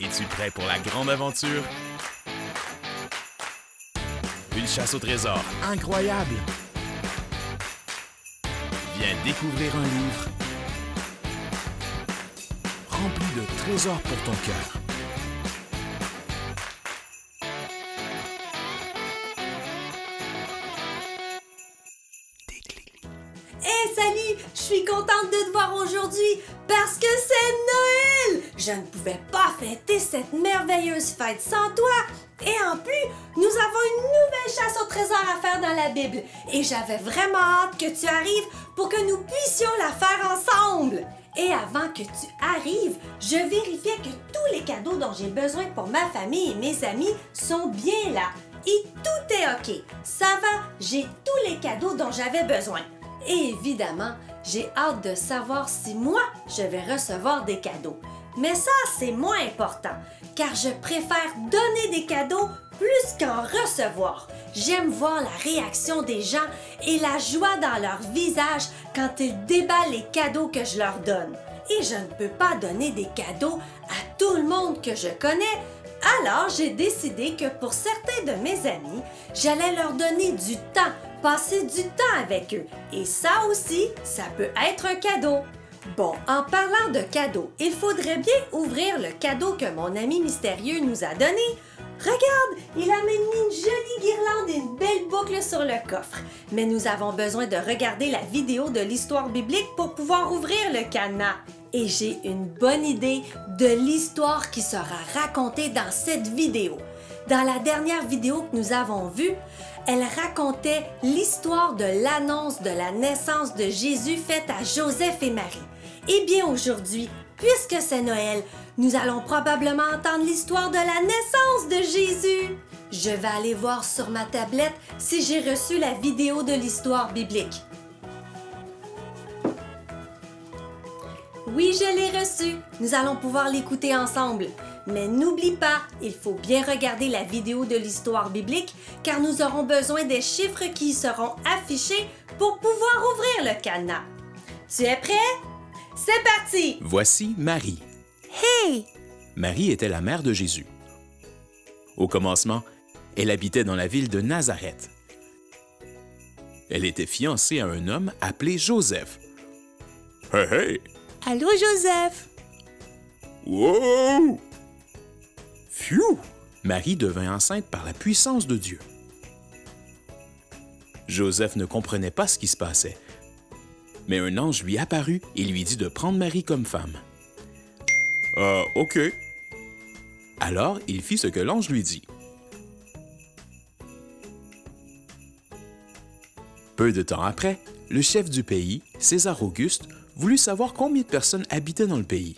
Es-tu prêt pour la grande aventure? Une chasse au trésor incroyable! Viens découvrir un livre rempli de trésors pour ton cœur. Hey Sally, je suis contente de te voir aujourd'hui parce que c'est Noël! Je ne pouvais pas fêter cette merveilleuse fête sans toi! Et en plus, nous avons une nouvelle chasse au trésor à faire dans la Bible. Et j'avais vraiment hâte que tu arrives pour que nous puissions la faire ensemble. Et avant que tu arrives, je vérifiais que tous les cadeaux dont j'ai besoin pour ma famille et mes amis sont bien là. Et tout est OK. Ça va, j'ai tous les cadeaux dont j'avais besoin. Et évidemment, j'ai hâte de savoir si moi, je vais recevoir des cadeaux. Mais ça, c'est moins important, car je préfère donner des cadeaux plus qu'en recevoir. J'aime voir la réaction des gens et la joie dans leur visage quand ils déballent les cadeaux que je leur donne. Et je ne peux pas donner des cadeaux à tout le monde que je connais. Alors, j'ai décidé que pour certains de mes amis, j'allais leur donner du temps, passer du temps avec eux. Et ça aussi, ça peut être un cadeau. Bon, en parlant de cadeaux, il faudrait bien ouvrir le cadeau que mon ami mystérieux nous a donné. Regarde, il a mis une jolie guirlande et une belle boucle sur le coffre. Mais nous avons besoin de regarder la vidéo de l'histoire biblique pour pouvoir ouvrir le cadenas. Et j'ai une bonne idée de l'histoire qui sera racontée dans cette vidéo. Dans la dernière vidéo que nous avons vue, elle racontait l'histoire de l'annonce de la naissance de Jésus faite à Joseph et Marie. Eh bien aujourd'hui, puisque c'est Noël, nous allons probablement entendre l'histoire de la naissance de Jésus. Je vais aller voir sur ma tablette si j'ai reçu la vidéo de l'histoire biblique. Oui, je l'ai reçue. Nous allons pouvoir l'écouter ensemble. Mais n'oublie pas, il faut bien regarder la vidéo de l'histoire biblique car nous aurons besoin des chiffres qui y seront affichés pour pouvoir ouvrir le cadenas. Tu es prêt? C'est parti! Voici Marie. Hey! Marie était la mère de Jésus. Au commencement, elle habitait dans la ville de Nazareth. Elle était fiancée à un homme appelé Joseph. Hey, hey! Allô, Joseph! Wow! Phew! Marie devint enceinte par la puissance de Dieu. Joseph ne comprenait pas ce qui se passait, mais un ange lui apparut et lui dit de prendre Marie comme femme. OK. Alors, il fit ce que l'ange lui dit. Peu de temps après, le chef du pays, César Auguste, voulut savoir combien de personnes habitaient dans le pays.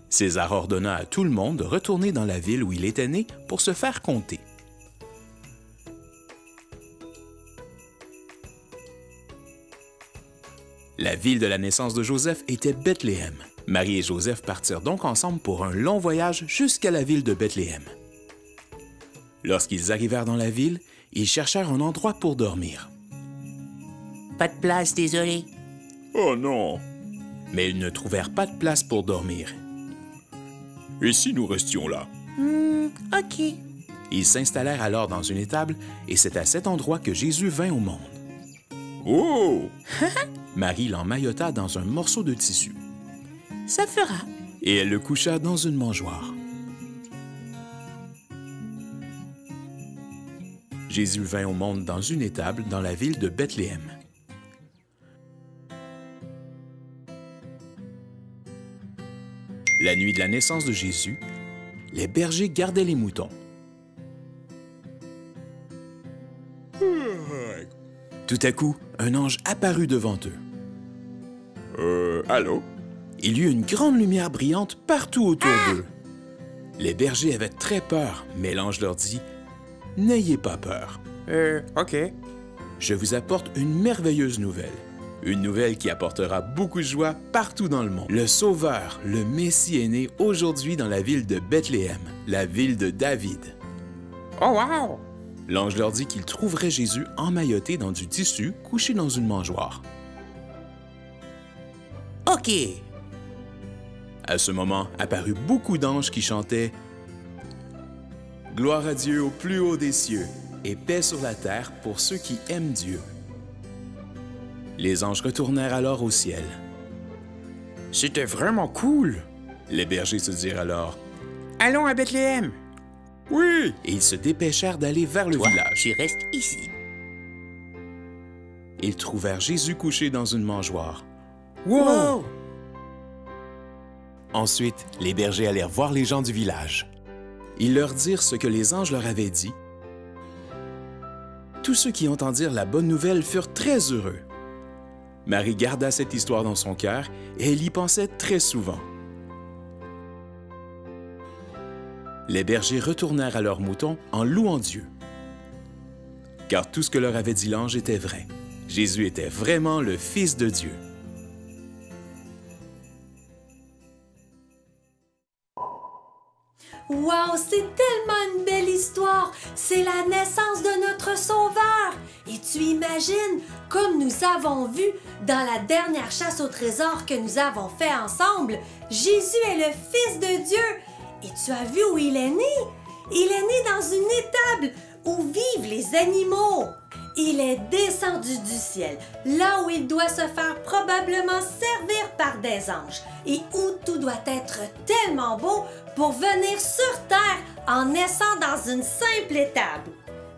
César ordonna à tout le monde de retourner dans la ville où il était né pour se faire compter. La ville de la naissance de Joseph était Bethléem. Marie et Joseph partirent donc ensemble pour un long voyage jusqu'à la ville de Bethléem. Lorsqu'ils arrivèrent dans la ville, ils cherchèrent un endroit pour dormir. Pas de place, désolé. Oh non! Mais ils ne trouvèrent pas de place pour dormir. Et si nous restions là? OK. Ils s'installèrent alors dans une étable et c'est à cet endroit que Jésus vint au monde. Oh! Marie l'emmaillota dans un morceau de tissu. Ça fera. Et elle le coucha dans une mangeoire. Jésus vint au monde dans une étable dans la ville de Bethléem. La nuit de la naissance de Jésus, les bergers gardaient les moutons. Tout à coup, un ange apparut devant eux. Allô? Il y eut une grande lumière brillante partout autour d'eux. Les bergers avaient très peur, mais l'ange leur dit « N'ayez pas peur. OK. Je vous apporte une merveilleuse nouvelle. Une nouvelle qui apportera beaucoup de joie partout dans le monde. Le Sauveur, le Messie est né aujourd'hui dans la ville de Bethléem, la ville de David. Oh wow! L'ange leur dit qu'il trouverait Jésus emmailloté dans du tissu, couché dans une mangeoire. OK. À ce moment apparut beaucoup d'anges qui chantaient « Gloire à Dieu au plus haut des cieux et paix sur la terre pour ceux qui aiment Dieu. » Les anges retournèrent alors au ciel. « C'était vraiment cool! » Les bergers se dirent alors « Allons à Bethléem! » « Oui! » Et ils se dépêchèrent d'aller vers le village. Tu restes ici. Ils trouvèrent Jésus couché dans une mangeoire. Wow! Ensuite, les bergers allèrent voir les gens du village. Ils leur dirent ce que les anges leur avaient dit. Tous ceux qui entendirent la bonne nouvelle furent très heureux. Marie garda cette histoire dans son cœur et elle y pensait très souvent. Les bergers retournèrent à leurs moutons en louant Dieu. Car tout ce que leur avait dit l'ange était vrai. Jésus était vraiment le Fils de Dieu. Wow, c'est tellement une belle histoire! C'est la naissance de notre Sauveur! Et tu imagines, comme nous avons vu dans la dernière chasse au trésor que nous avons fait ensemble, Jésus est le Fils de Dieu! Et tu as vu où il est né? Il est né dans une étable où vivent les animaux. Il est descendu du ciel, là où il doit se faire probablement servir par des anges et où tout doit être tellement beau pour venir sur terre en naissant dans une simple étable.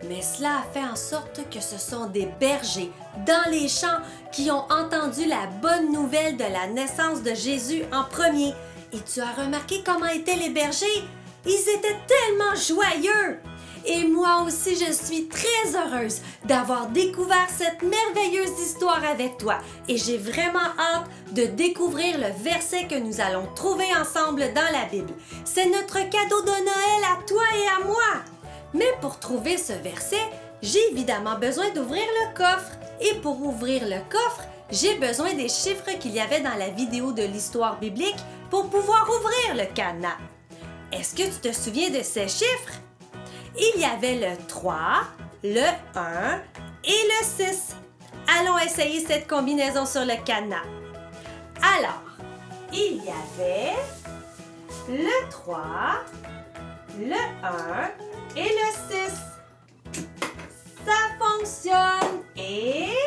Mais cela a fait en sorte que ce sont des bergers dans les champs qui ont entendu la bonne nouvelle de la naissance de Jésus en premier. Et tu as remarqué comment étaient les bergers? Ils étaient tellement joyeux! Et moi aussi, je suis très heureuse d'avoir découvert cette merveilleuse histoire avec toi. Et j'ai vraiment hâte de découvrir le verset que nous allons trouver ensemble dans la Bible. C'est notre cadeau de Noël à toi et à moi. Mais pour trouver ce verset, j'ai évidemment besoin d'ouvrir le coffre. Et pour ouvrir le coffre, j'ai besoin des chiffres qu'il y avait dans la vidéo de l'histoire biblique pour pouvoir ouvrir le cadenas. Est-ce que tu te souviens de ces chiffres? Il y avait le 3, le 1 et le 6. Allons essayer cette combinaison sur le cadenas. Alors, il y avait le 3, le 1 et le 6. Ça fonctionne et...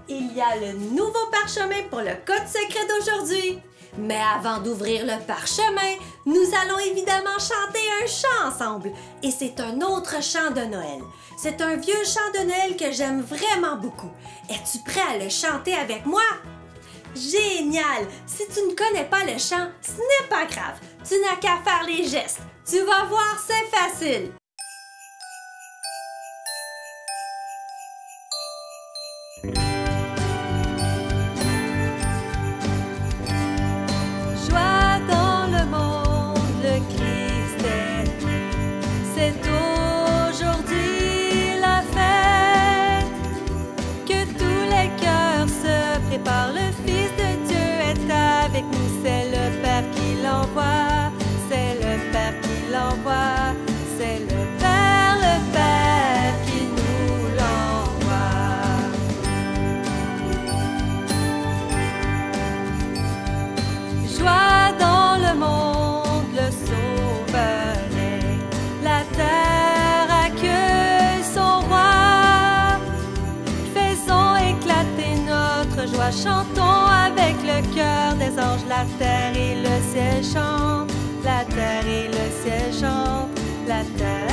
il y a le nouveau parchemin pour le code secret d'aujourd'hui. Mais avant d'ouvrir le parchemin, nous allons évidemment chanter un chant ensemble. Et c'est un autre chant de Noël. C'est un vieux chant de Noël que j'aime vraiment beaucoup. Es-tu prêt à le chanter avec moi? Génial! Si tu ne connais pas le chant, ce n'est pas grave. Tu n'as qu'à faire les gestes. Tu vas voir, c'est facile. Par le Fils de Dieu est avec nous, c'est le Père qui l'envoie, c'est le Père qui l'envoie, c'est le Père qui nous l'envoie. Joie dans le monde, le Sauveur est, la terre accueille son roi. Faisons éclater notre joie, chantons avec le cœur des anges. La terre et le ciel chantent, la terre et le ciel chantent, la terre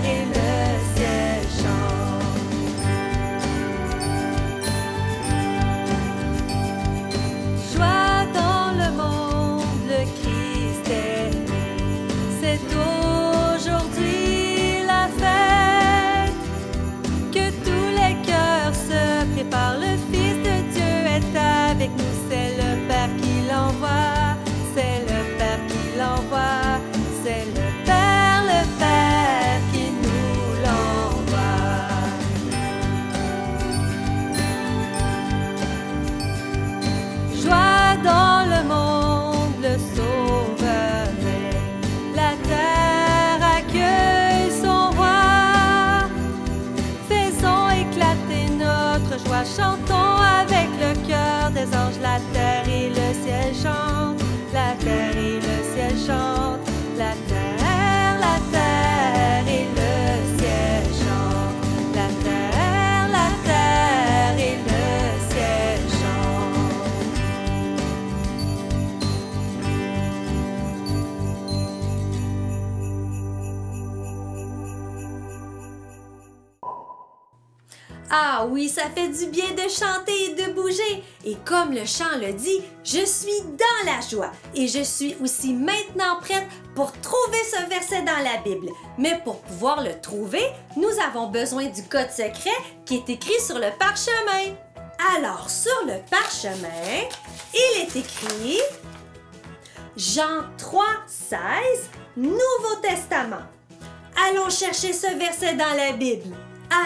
et le ciel chantent. Joie dans le monde, le Christ est né, c'est aujourd'hui la fête, que tous les cœurs se préparent. Le Fils de Dieu est avec nous, c'est le Père qui l'envoie, c'est le Père qui l'envoie, c'est le Père qui nous l'envoie. Joie dans le monde, le Sauveur est, la terre accueille son roi. Faisons éclater notre joie, chantons avec le cœur des anges. La terre et le ciel Ah oui, ça fait du bien de chanter et de bouger. Et comme le chant le dit, je suis dans la joie. Et je suis aussi maintenant prête pour trouver ce verset dans la Bible. Mais pour pouvoir le trouver, nous avons besoin du code secret qui est écrit sur le parchemin. Alors, sur le parchemin, il est écrit Jean 3, 16, Nouveau Testament. Allons chercher ce verset dans la Bible.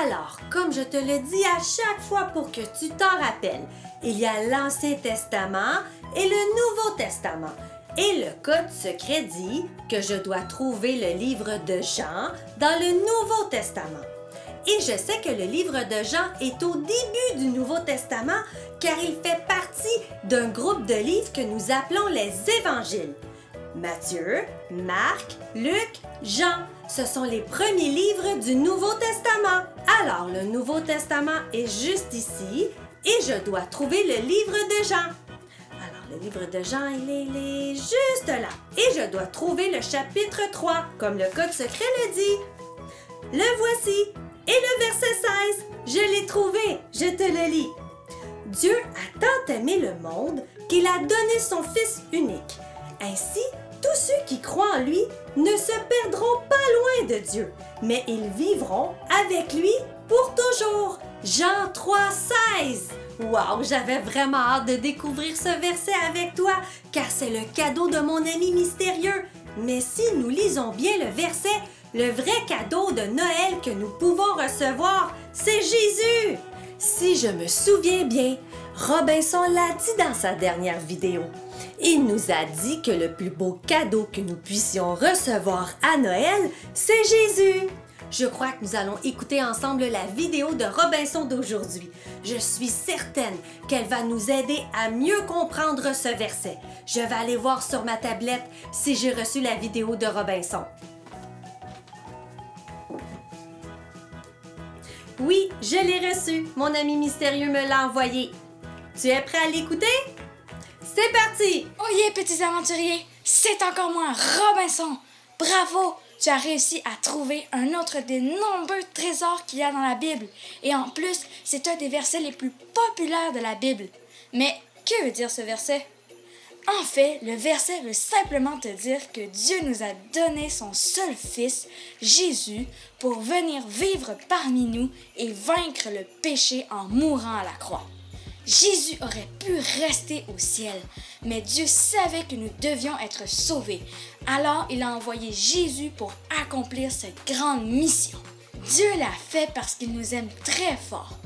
Alors, comme je te le dis à chaque fois pour que tu t'en rappelles, il y a l'Ancien Testament et le Nouveau Testament. Et le code secret dit que je dois trouver le livre de Jean dans le Nouveau Testament. Et je sais que le livre de Jean est au début du Nouveau Testament car il fait partie d'un groupe de livres que nous appelons les Évangiles. Matthieu, Marc, Luc, Jean, ce sont les premiers livres du Nouveau Testament. Alors, le Nouveau Testament est juste ici et je dois trouver le livre de Jean. Alors, le livre de Jean, il est juste là. Et je dois trouver le chapitre 3, comme le code secret le dit. Le voici. Et le verset 16, je l'ai trouvé, je te le lis. Dieu a tant aimé le monde qu'il a donné son Fils unique. Ainsi, tous ceux qui croient en lui ne se perdront pas loin de Dieu, mais ils vivront avec lui pour toujours. Jean 3, 16. Wow, j'avais vraiment hâte de découvrir ce verset avec toi, car c'est le cadeau de mon ami mystérieux. Mais si nous lisons bien le verset, le vrai cadeau de Noël que nous pouvons recevoir, c'est Jésus! Si je me souviens bien, Robinson l'a dit dans sa dernière vidéo. Il nous a dit que le plus beau cadeau que nous puissions recevoir à Noël, c'est Jésus! Je crois que nous allons écouter ensemble la vidéo de Robinson d'aujourd'hui. Je suis certaine qu'elle va nous aider à mieux comprendre ce verset. Je vais aller voir sur ma tablette si j'ai reçu la vidéo de Robinson. Oui, je l'ai reçu. Mon ami mystérieux me l'a envoyé. Tu es prêt à l'écouter? C'est parti! Oyez, petits aventuriers, c'est encore moi, Robinson. Bravo, tu as réussi à trouver un autre des nombreux trésors qu'il y a dans la Bible. Et en plus, c'est un des versets les plus populaires de la Bible. Mais que veut dire ce verset? En fait, le verset veut simplement te dire que Dieu nous a donné son seul Fils, Jésus, pour venir vivre parmi nous et vaincre le péché en mourant à la croix. Jésus aurait pu rester au ciel, mais Dieu savait que nous devions être sauvés. Alors, il a envoyé Jésus pour accomplir cette grande mission. Dieu l'a fait parce qu'il nous aime très fort.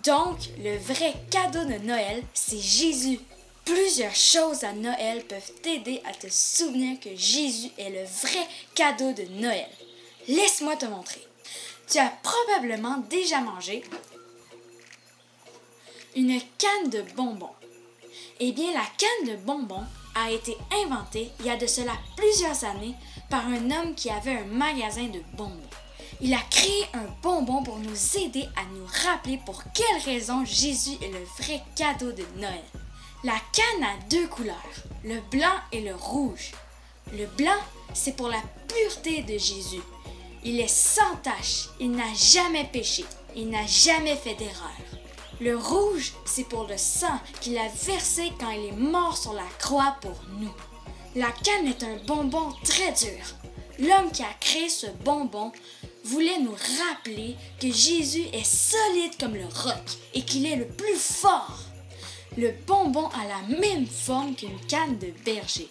Donc, le vrai cadeau de Noël, c'est Jésus. Plusieurs choses à Noël peuvent t'aider à te souvenir que Jésus est le vrai cadeau de Noël. Laisse-moi te montrer. Tu as probablement déjà mangé une canne de bonbons. Eh bien, la canne de bonbons a été inventée il y a de cela plusieurs années par un homme qui avait un magasin de bonbons. Il a créé un bonbon pour nous aider à nous rappeler pour quelle raison Jésus est le vrai cadeau de Noël. La canne a deux couleurs, le blanc et le rouge. Le blanc, c'est pour la pureté de Jésus. Il est sans tache, il n'a jamais péché, il n'a jamais fait d'erreur. Le rouge, c'est pour le sang qu'il a versé quand il est mort sur la croix pour nous. La canne est un bonbon très dur. L'homme qui a créé ce bonbon voulait nous rappeler que Jésus est solide comme le roc et qu'il est le plus fort. Le bonbon a la même forme qu'une canne de berger.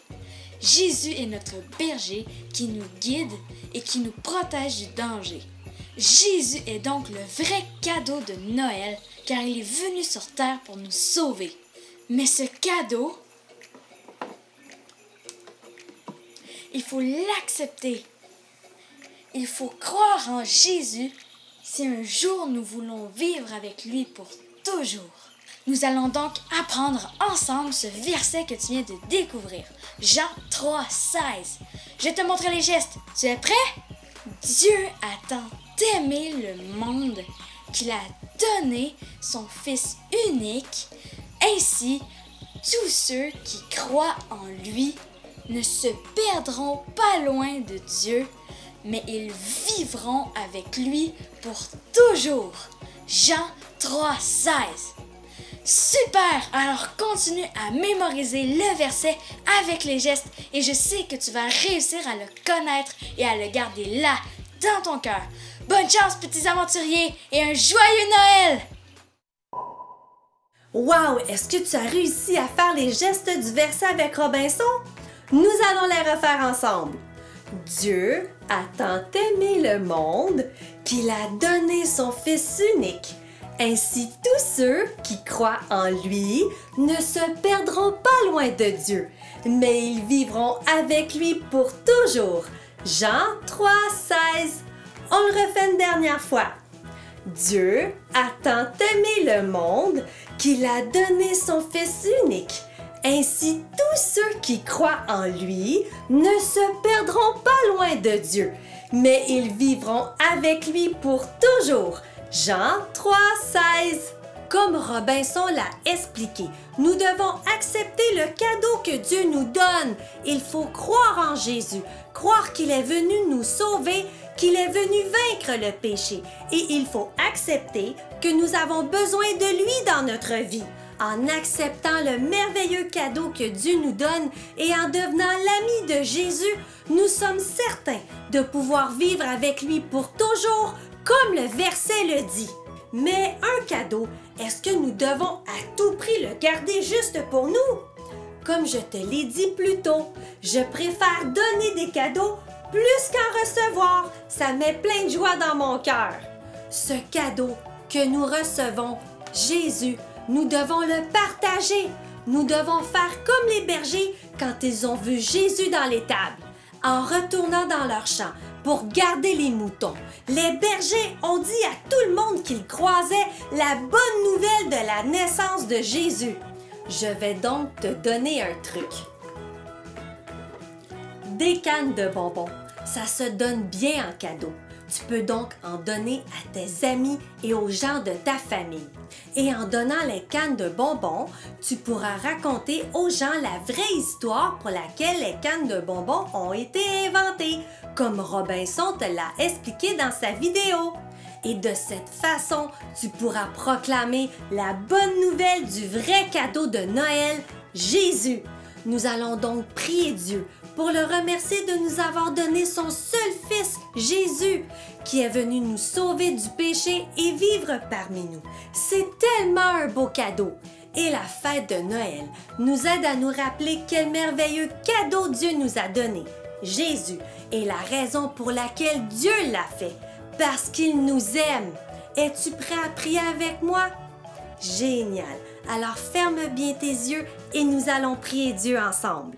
Jésus est notre berger qui nous guide et qui nous protège du danger. Jésus est donc le vrai cadeau de Noël car il est venu sur terre pour nous sauver. Mais ce cadeau, il faut l'accepter. Il faut croire en Jésus si un jour nous voulons vivre avec lui pour toujours. Nous allons donc apprendre ensemble ce verset que tu viens de découvrir. Jean 3, 16. Je vais te montrer les gestes. Tu es prêt? Dieu a tant aimé le monde qu'il a donné son Fils unique. Ainsi, tous ceux qui croient en lui ne se perdront pas loin de Dieu, mais ils vivront avec lui pour toujours. Jean 3,16. Super! Alors continue à mémoriser le verset avec les gestes et je sais que tu vas réussir à le connaître et à le garder là, dans ton cœur. Bonne chance, petits aventuriers, et un joyeux Noël! Wow! Est-ce que tu as réussi à faire les gestes du verset avec Robinson? Nous allons les refaire ensemble. Dieu a tant aimé le monde qu'il a donné son Fils unique. Ainsi, tous ceux qui croient en lui ne se perdront pas loin de Dieu, mais ils vivront avec lui pour toujours. Jean 3,16. On le refait une dernière fois. Dieu a tant aimé le monde qu'il a donné son Fils unique. Ainsi, tous ceux qui croient en lui ne se perdront pas loin de Dieu, mais ils vivront avec lui pour toujours. Jean 3,16. Comme Robinson l'a expliqué, nous devons accepter le cadeau que Dieu nous donne. Il faut croire en Jésus, croire qu'il est venu nous sauver, qu'il est venu vaincre le péché. Et il faut accepter que nous avons besoin de lui dans notre vie. En acceptant le merveilleux cadeau que Dieu nous donne et en devenant l'ami de Jésus, nous sommes certains de pouvoir vivre avec lui pour toujours, comme le verset le dit. Mais un cadeau, est-ce que nous devons à tout prix le garder juste pour nous? Comme je te l'ai dit plus tôt, je préfère donner des cadeaux plus qu'en recevoir. Ça met plein de joie dans mon cœur. Ce cadeau que nous recevons, Jésus, nous devons le partager. Nous devons faire comme les bergers quand ils ont vu Jésus dans l'étable, en retournant dans leur champ pour garder les moutons. Les bergers ont dit à tout le monde qu'ils croisaient la bonne nouvelle de la naissance de Jésus. Je vais donc te donner un truc. Des cannes de bonbons, ça se donne bien en cadeau. Tu peux donc en donner à tes amis et aux gens de ta famille. Et en donnant les cannes de bonbons, tu pourras raconter aux gens la vraie histoire pour laquelle les cannes de bonbons ont été inventées, comme Robinson te l'a expliqué dans sa vidéo. Et de cette façon, tu pourras proclamer la bonne nouvelle du vrai cadeau de Noël, Jésus. Nous allons donc prier Dieu pour le remercier de nous avoir donné son seul Fils, Jésus, qui est venu nous sauver du péché et vivre parmi nous. C'est tellement un beau cadeau. Et la fête de Noël nous aide à nous rappeler quel merveilleux cadeau Dieu nous a donné. Jésus est la raison pour laquelle Dieu l'a fait, parce qu'il nous aime. Es-tu prêt à prier avec moi? Génial! Alors ferme bien tes yeux et nous allons prier Dieu ensemble.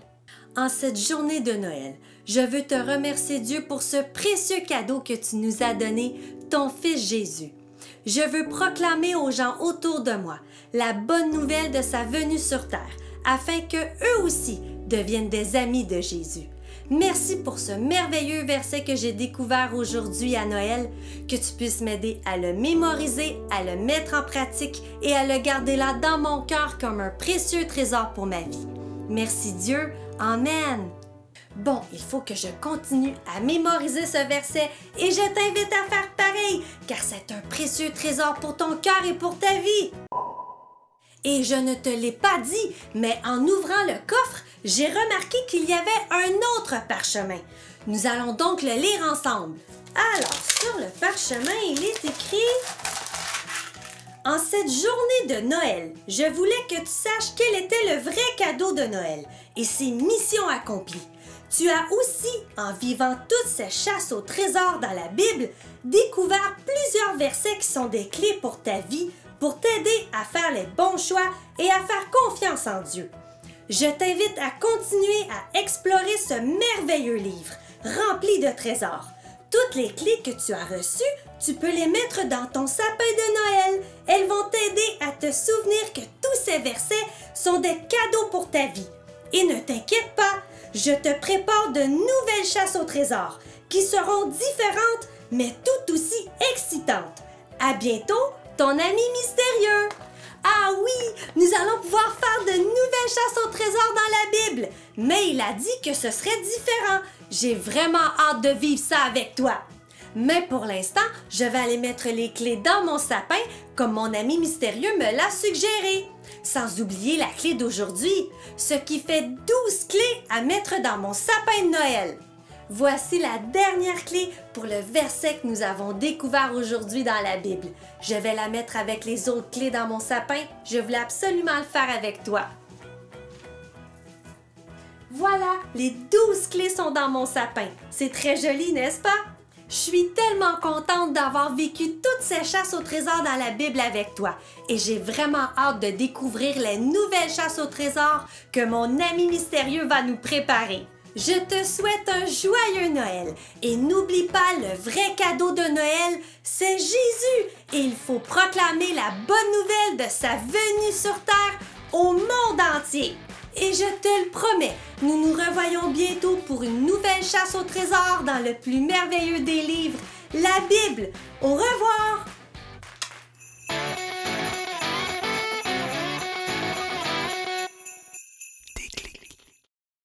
En cette journée de Noël, je veux te remercier Dieu pour ce précieux cadeau que tu nous as donné, ton Fils Jésus. Je veux proclamer aux gens autour de moi la bonne nouvelle de sa venue sur terre, afin qu'eux aussi deviennent des amis de Jésus. Merci pour ce merveilleux verset que j'ai découvert aujourd'hui à Noël, que tu puisses m'aider à le mémoriser, à le mettre en pratique et à le garder là dans mon cœur comme un précieux trésor pour ma vie. Merci Dieu. Amen. Bon, il faut que je continue à mémoriser ce verset et je t'invite à faire pareil, car c'est un précieux trésor pour ton cœur et pour ta vie. Et je ne te l'ai pas dit, mais en ouvrant le coffre, j'ai remarqué qu'il y avait un autre parchemin. Nous allons donc le lire ensemble. Alors, sur le parchemin, il est écrit « En cette journée de Noël, je voulais que tu saches quel était le vrai cadeau de Noël et ses missions accomplies. Tu as aussi, en vivant toutes ces chasses au trésor dans la Bible, découvert plusieurs versets qui sont des clés pour ta vie, pour t'aider à faire les bons choix et à faire confiance en Dieu. Je t'invite à continuer à explorer ce merveilleux livre, rempli de trésors. Toutes les clés que tu as reçues, tu peux les mettre dans ton sapin de Noël. Elles vont t'aider à te souvenir que tous ces versets sont des cadeaux pour ta vie. Et ne t'inquiète pas, je te prépare de nouvelles chasses au trésor qui seront différentes mais tout aussi excitantes. À bientôt, ton ami mystérieux! Ah oui, nous allons pouvoir faire de nouvelles chasses au trésor dans la Bible. Mais il a dit que ce serait différent. J'ai vraiment hâte de vivre ça avec toi. Mais pour l'instant, je vais aller mettre les clés dans mon sapin comme mon ami mystérieux me l'a suggéré. Sans oublier la clé d'aujourd'hui, ce qui fait 12 clés à mettre dans mon sapin de Noël. Voici la dernière clé pour le verset que nous avons découvert aujourd'hui dans la Bible. Je vais la mettre avec les autres clés dans mon sapin. Je voulais absolument le faire avec toi. Voilà, les 12 clés sont dans mon sapin. C'est très joli, n'est-ce pas? Je suis tellement contente d'avoir vécu toutes ces chasses au trésor dans la Bible avec toi. Et j'ai vraiment hâte de découvrir les nouvelles chasses au trésor que mon ami mystérieux va nous préparer. Je te souhaite un joyeux Noël. Et n'oublie pas, le vrai cadeau de Noël, c'est Jésus. Et il faut proclamer la bonne nouvelle de sa venue sur terre au monde entier. Et je te le promets, nous nous revoyons bientôt pour une nouvelle chasse au trésor dans le plus merveilleux des livres, la Bible. Au revoir!